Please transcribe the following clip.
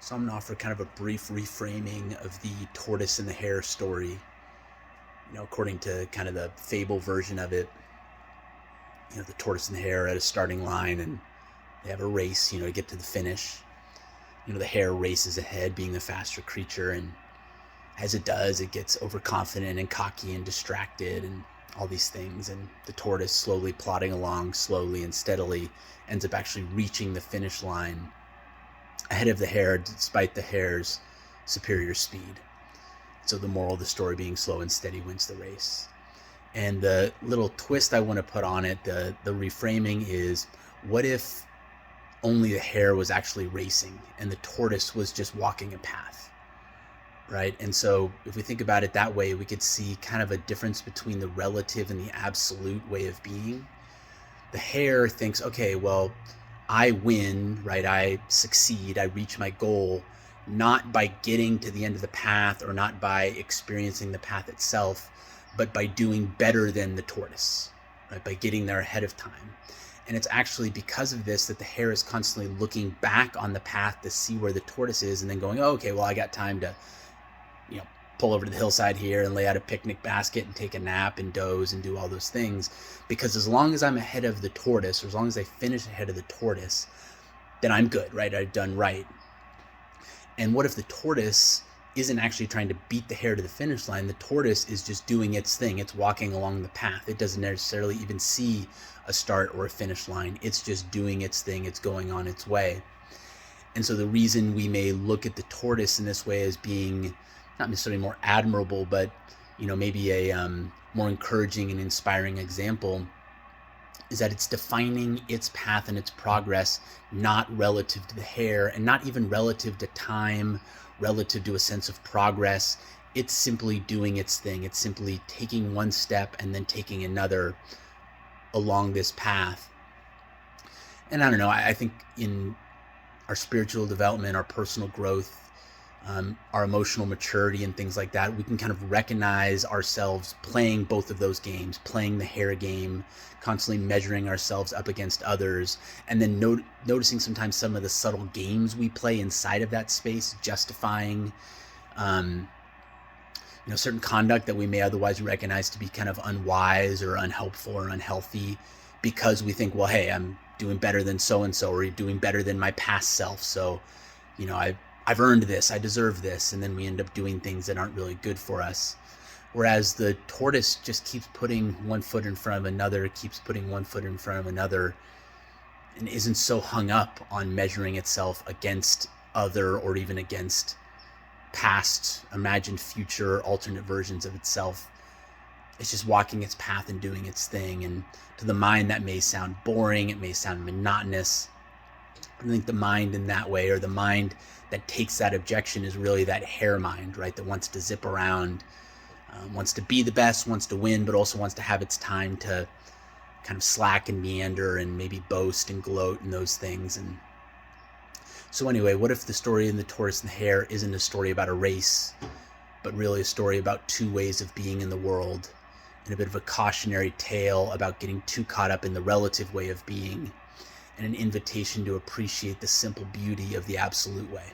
So I'm going to offer kind of a brief reframing of the tortoise and the hare story. According to kind of the fable version of it, the tortoise and the hare are at a starting line and they have a race, to get to the finish. The hare races ahead, being the faster creature, and as it does, it gets overconfident and cocky and distracted and all these things. And the tortoise, slowly plodding along, slowly and steadily, ends up actually reaching the finish line ahead of the hare, despite the hare's superior speed. So the moral of the story being slow and steady wins the race. And the little twist I want to put on it, the reframing is, what if only the hare was actually racing and the tortoise was just walking a path, right? And so if we think about it that way, we could see kind of a difference between the relative and the absolute way of being. The hare thinks, okay, well, I win, right? I succeed, I reach my goal, not by getting to the end of the path or not by experiencing the path itself, but by doing better than the tortoise, right? By getting there ahead of time. And it's actually because of this that the hare is constantly looking back on the path to see where the tortoise is and then going, oh, okay, well, I got time to, pull over to the hillside here and lay out a picnic basket and take a nap and doze and do all those things. Because as long as I'm ahead of the tortoise, or as long as I finish ahead of the tortoise, then I'm good, right? I've done right. And what if the tortoise isn't actually trying to beat the hare to the finish line? The tortoise is just doing its thing. It's walking along the path. It doesn't necessarily even see a start or a finish line. It's just doing its thing. It's going on its way. And so the reason we may look at the tortoise in this way as being not necessarily more admirable, but maybe a more encouraging and inspiring example, is that it's defining its path and its progress not relative to the hare, and not even relative to time, relative to a sense of progress. It's simply doing its thing. It's simply taking one step and then taking another along this path. And I don't know, I think in our spiritual development, our personal growth, our emotional maturity and things like that, we can kind of recognize ourselves playing both of those games, playing the hare game, constantly measuring ourselves up against others, and then noticing sometimes some of the subtle games we play inside of that space, justifying certain conduct that we may otherwise recognize to be kind of unwise or unhelpful or unhealthy, because we think, well, hey, I'm doing better than so-and-so, or doing better than my past self, so I've earned this, I deserve this, and then we end up doing things that aren't really good for us. Whereas the tortoise just keeps putting one foot in front of another, keeps putting one foot in front of another, and isn't so hung up on measuring itself against other, or even against past, imagined future, alternate versions of itself. It's just walking its path and doing its thing. And to the mind, that may sound boring, it may sound monotonous. I think the mind in that way, or the mind that takes that objection, is really that hare mind, right? That wants to zip around, wants to be the best, wants to win, but also wants to have its time to kind of slack and meander and maybe boast and gloat and those things. And so anyway, what if the story in the tortoise and the hare isn't a story about a race, but really a story about two ways of being in the world, and a bit of a cautionary tale about getting too caught up in the relative way of being, and an invitation to appreciate the simple beauty of the absolute way.